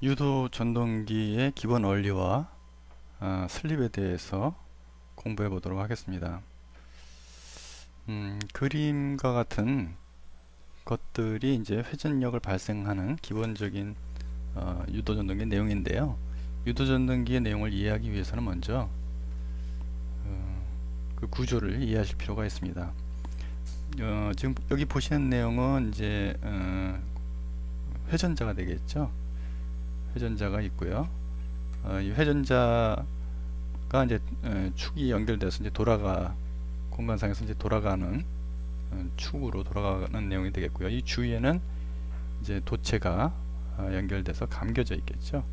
유도 전동기의 기본 원리와 슬립에 대해서 공부해 보도록 하겠습니다. 그림과 같은 것들이 이제 회전력을 발생하는 기본적인 유도 전동기의 내용인데요. 유도 전동기의 내용을 이해하기 위해서는 먼저 그 구조를 이해하실 필요가 있습니다. 지금 여기 보시는 내용은 이제 회전자가 되겠죠. 회전자가 있고요. 이 회전자가 이제 축이 연결돼서 이제 공간상에서 이제 돌아가는 축으로 돌아가는 내용이 되겠고요. 이 주위에는 이제 도체가 연결돼서 감겨져 있겠죠.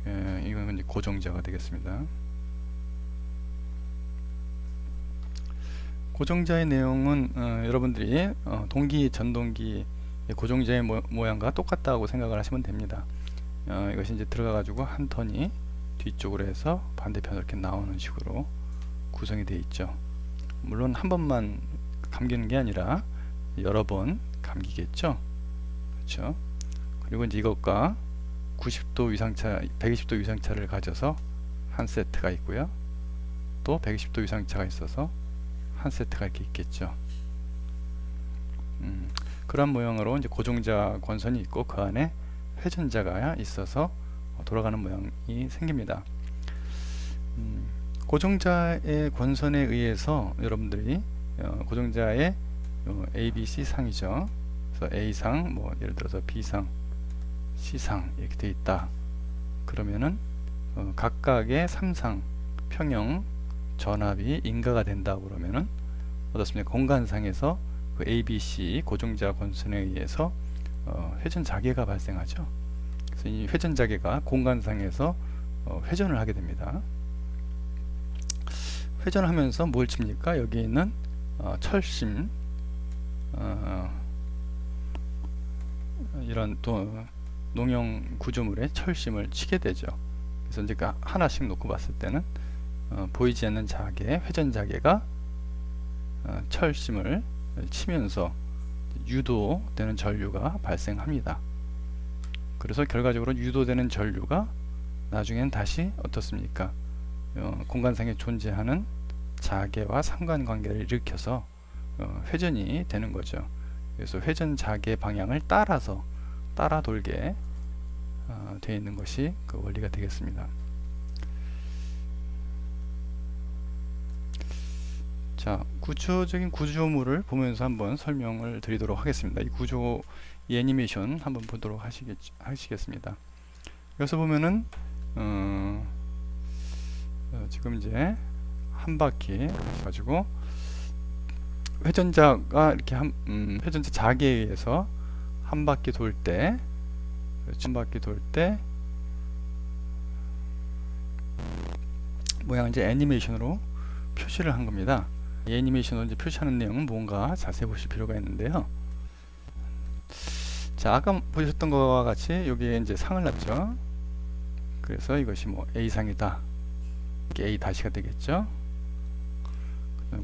이건 이제 고정자가 되겠습니다. 고정자의 내용은 여러분들이 동기, 전동기 고정자의 모양과 똑같다고 생각을 하시면 됩니다. 이것이 이제 들어가가지고 한 턴이 뒤쪽으로 해서 반대편으로 이렇게 나오는 식으로 구성이 되어 있죠. 물론 한 번만 감기는 게 아니라 여러 번 감기겠죠. 그렇죠. 그리고 이제 이것과 90도 위상차, 120도 위상차를 가져서 한 세트가 있고요. 또 120도 위상차가 있어서 한 세트가 이렇게 있겠죠. 그런 모양으로 이제 고정자 권선이 있고 그 안에 회전자가 있어서 돌아가는 모양이 생깁니다. 고정자의 권선에 의해서 여러분들이 고정자의 A, B, C 상이죠. 그래서 A상, 뭐 예를 들어서 B상, C상 이렇게 되어 있다. 그러면은 각각의 3상 평형 전압이 인가가 된다 그러면은 어떻습니까? 공간상에서 그 A, B, C 고정자 권선에 의해서 회전 자개가 발생하죠. 그래서 이 회전 자개가 공간상에서 회전을 하게 됩니다. 회전을 하면서 뭘 칩니까? 여기 있는 철심, 이런 또 농형 구조물에 철심을 치게 되죠. 그래서 이제 하나씩 놓고 봤을 때는 보이지 않는 자개, 회전 자개가 철심을 치면서 유도되는 전류가 발생합니다. 그래서 결과적으로 유도되는 전류가 나중엔 다시 어떻습니까? 공간상에 존재하는 자개와 상관관계를 일으켜서 회전이 되는 거죠. 그래서 회전 자개 방향을 따라 돌게 되어 있는 것이 그 원리가 되겠습니다. 자, 구조적인 구조물을 보면서 한번 설명을 드리도록 하겠습니다. 이 애니메이션 한번 보도록 하시겠습니다. 여기서 보면은 지금 이제 한 바퀴 가지고 회전자가 이렇게 회전자 자개에 의해서 한 바퀴 돌 때, 한 바퀴 돌 때 모양을 이제 애니메이션으로 표시를 한 겁니다. 이 애니메이션으로 이제 표시하는 내용은 뭔가 자세히 보실 필요가 있는데요. 자, 아까 보셨던 것과 같이 여기에 이제 상을 놨죠. 그래서 이것이 뭐 A상이다. A 다시가 되겠죠.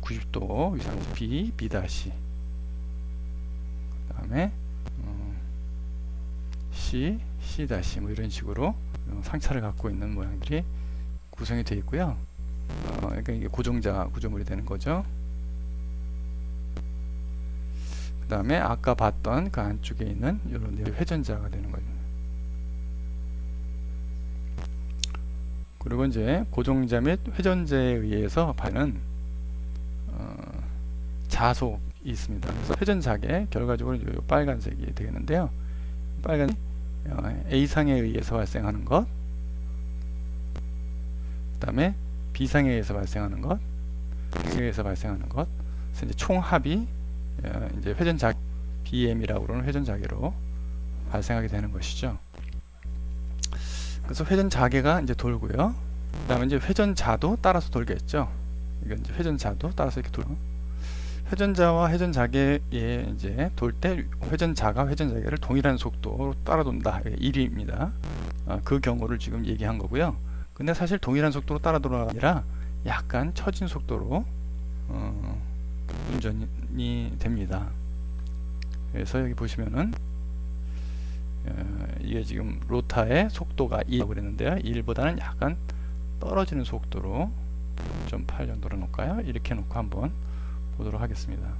90도 위상 B, B 다시. 그 다음에 C, C 다시 뭐 이런 식으로 상차를 갖고 있는 모양들이 구성이 되어 있고요. 그러니까 이게 고정자 구조물이 되는 거죠. 그 다음에 아까 봤던 그 안쪽에 있는 이런 회전자가 되는 거죠. 그리고 이제 고정자 및 회전자에 의해서 받는 자속이 있습니다. 그래서 회전자계 결과적으로 이 빨간색이 되겠는데요. 빨간 A상에 의해서 발생하는 것, 그 다음에 B상에 의해서 발생하는 것, C에 의해서 발생하는 것, 그래서 이제 총합이 이제 회전자 BM이라고 그러는 회전자계로 발생하게 되는 것이죠. 그래서 회전자계가 이제 돌고요. 그 다음에 이제 회전자도 따라서 돌겠죠. 이건 이제 회전자도 따라서 이렇게 돌고, 회전자와 회전자계에 이제 돌 때 회전자가 회전자계를 동일한 속도로 따라 돈다. 1입니다. 그 경우를 지금 얘기한 거고요. 근데 사실 동일한 속도로 따라 돌아가 아니라 약간 처진 속도로 운전이 됩니다. 그래서 여기 보시면은 이게 지금 로타의 속도가 2라고 그랬는데요. 1보다는 약간 떨어지는 속도로 0.8 정도로 놓을까요? 이렇게 놓고 한번 보도록 하겠습니다.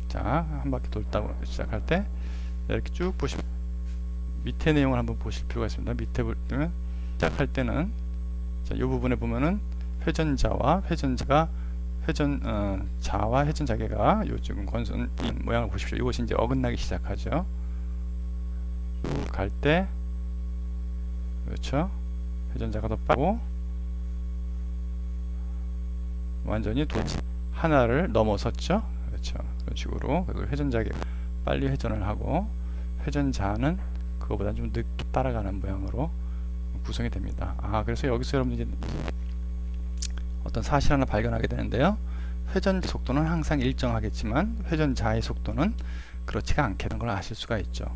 자, 한 바퀴 돌다 시작할 때 이렇게 쭉 보시면 밑에 내용을 한번 보실 필요가 있습니다. 밑에 보면 시작할 때는 자, 이 부분에 보면은 회전자와 회전자가 자와 회전자계가 요 지금 권선 모양을 보십시오. 이것이 이제 어긋나기 시작하죠. 쭉 갈 때 그렇죠. 회전자가 더 빠르고 완전히 하나를 넘어섰죠. 그렇죠. 그런 식으로 회전자계 빨리 회전을 하고 회전자는 그거보다 좀 늦게 따라가는 모양으로 구성이 됩니다. 그래서 여기서 여러분들이 어떤 사실 하나 발견하게 되는데요. 회전 속도는 항상 일정하겠지만 회전자의 속도는 그렇지가 않다는 걸 아실 수가 있죠.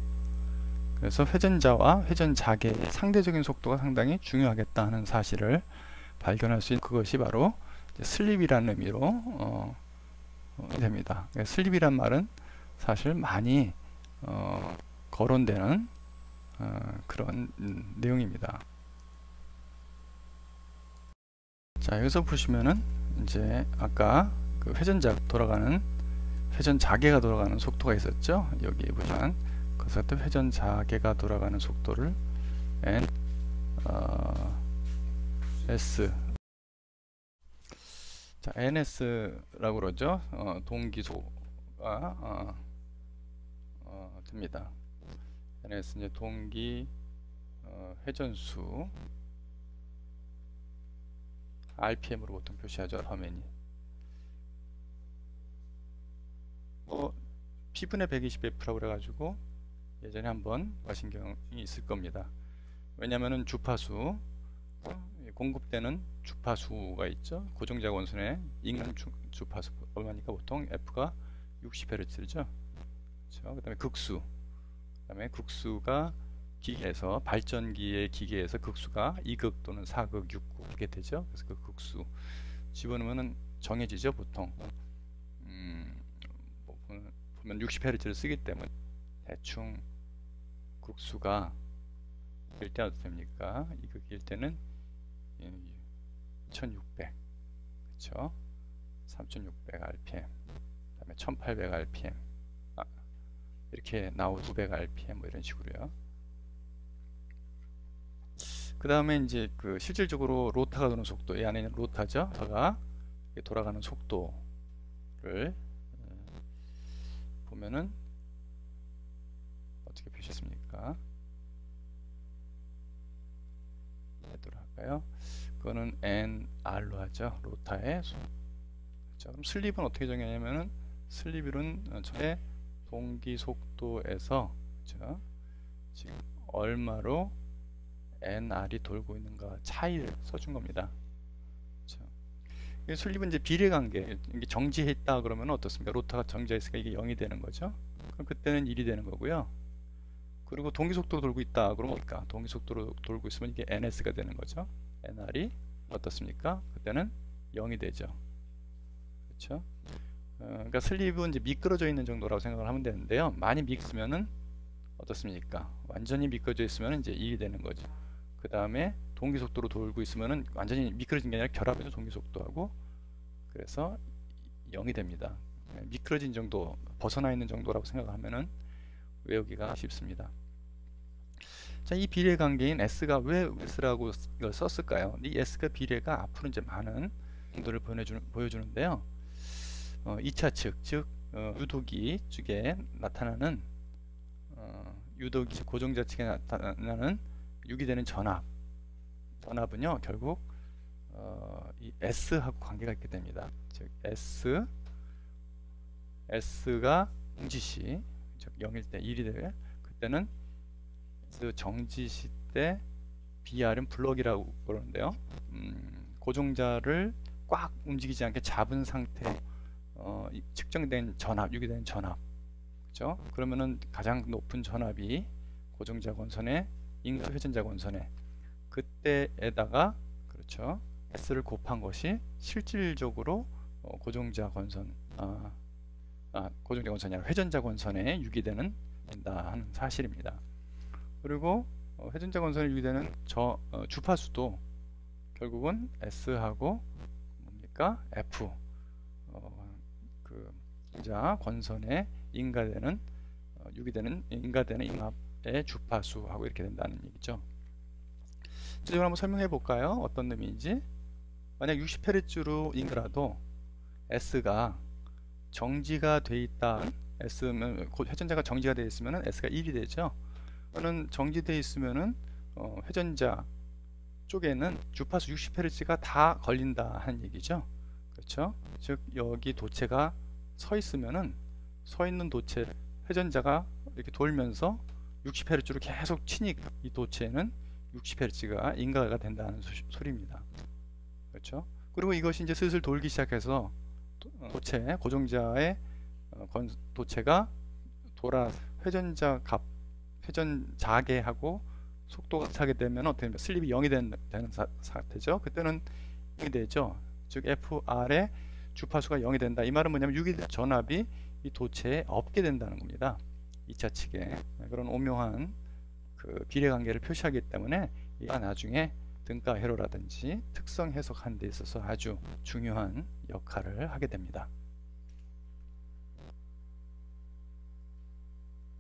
그래서 회전자와 회전자계의 상대적인 속도가 상당히 중요하겠다 하는 사실을 발견할 수 있는 그것이 바로 슬립이라는 의미로 됩니다. 슬립이란 말은 사실 많이 거론되는 그런 내용입니다. 자, 여기서 보시면은 이제 아까 그 회전자계가 돌아가는 속도가 있었죠. 여기 보시면 그래서 회전자계가 돌아가는 속도를 NS라고 그러죠. 동기소가 됩니다. NS 이제 동기 회전수 RPM으로 보통 표시하죠. 화면이 P분의 120F라고 그래가지고 예전에 한번 하신 경험이 있을 겁니다. 왜냐면은 주파수 공급되는 주파수가 있죠. 고정자 원선의 인간 주파수 얼마니까 보통 F가 60Hz죠. 그렇죠? 그다음에 그다음에 극수가 기계에서 발전기의 기계에서 극수가 2극 또는 4극, 6극 이렇게 되죠. 그래서 그 극수 집어넣으면 정해지죠. 보통 보면 60Hz를 쓰기 때문에 대충 극수가 1대 어떻게 됩니까? 2극일 때는 1600 그렇죠? 3600 RPM 그다음에 1800 RPM 이렇게 나오고 900 RPM 뭐 이런 식으로요. 그 다음에 이제 그 실질적으로 로타가 도는 속도, 이 안에 있는 로타죠. 로타가 돌아가는 속도를 보면은 어떻게 표시했습니까? 뭐로 할까요? 그거는 NR로 하죠. 로타의 그렇죠. 그럼 슬립은 어떻게 정하냐면은 슬립은 전체 동기 속도에서 그렇죠? 지금 얼마로 NR이 돌고 있는가 차이를 써준 겁니다. 그렇죠? 슬립은 이제 비례관계, 이게 정지했다 그러면 어떻습니까? 로타가 정지했으니까 이게 0이 되는 거죠. 그럼 그때는 1이 되는 거고요. 그리고 동기 속도로 돌고 있다 그러면 뭘까? 동기 속도로 돌고 있으면 이게 NS가 되는 거죠. NR이 어떻습니까? 그때는 0이 되죠. 그렇죠? 그러니까 슬립은 이제 미끄러져 있는 정도라고 생각을 하면 되는데요. 많이 미끄러면은 어떻습니까? 완전히 미끄러져 있으면 이제 2이 되는 거죠. 그 다음에 동기 속도로 돌고 있으면은 완전히 미끄러진 게 아니라 결합해서 동기 속도하고 그래서 0이 됩니다. 미끄러진 정도, 벗어나 있는 정도라고 생각하면은 외우기가 쉽습니다. 자, 이 비례 관계인 S가 왜 S라고 이걸 썼을까요? 이 S가 비례가 앞으로 이제 많은 정도를 보여주는데요. 2차 측, 즉 유도기 쪽에 나타나는 유도기 고정자 측에 나타나는 유기되는 전압은요 결국 이 S하고 관계가 있게 됩니다. 즉 S가 정지시, 즉 0일 때 1이 되면 그때는 S 정지시 때 BR은 블럭이라고 그러는데요. 고정자를 꽉 움직이지 않게 잡은 상태 측정된 전압, 유기된 전압, 그렇죠? 그러면은 가장 높은 전압이 고정자 권선의 인근 회전자 권선의 그때에다가 그렇죠? S를 곱한 것이 실질적으로 고정자 권선, 고정자 권선이 아니라 회전자 권선에 유기되는 된다 하는 사실입니다. 그리고 회전자 건선에 유기되는 주파수도 결국은 S하고 뭡니까? F 그 자 권선에 인가되는 유기되는 인가되는 임압의 주파수하고 이렇게 된다는 얘기죠. 이걸 한번 설명해 볼까요? 어떤 의미인지. 만약 60Hz로 인가라도 S가 정지가 돼 있다. S면 회전자가 정지가 되어 있으면 S가 1이 되죠. 또는 정지되어 있으면은 회전자 쪽에는 주파수 60Hz가 다 걸린다 하는 얘기죠. 그렇죠? 즉 여기 도체가 서 있으면은 서 있는 도체 회전자가 이렇게 돌면서 60Hz로 계속 치니까 이 도체는 60Hz가 인가가 된다는 소리입니다. 그렇죠? 그리고 이것이 이제 슬슬 돌기 시작해서 도체 고정자의 도체가 돌아 회전 자개하고 속도가 차게 되면 어떻게 되면 슬립이 0이 되는 상태죠. 그때는 0이 되죠. 즉 FR의 주파수가 0이 된다. 이 말은 뭐냐면 유기된 전압이 이 도체에 없게 된다는 겁니다. 2차 측에 그런 오묘한 그 비례관계를 표시하기 때문에 이가 나중에 등가 회로라든지 특성 해석하는 데 있어서 아주 중요한 역할을 하게 됩니다.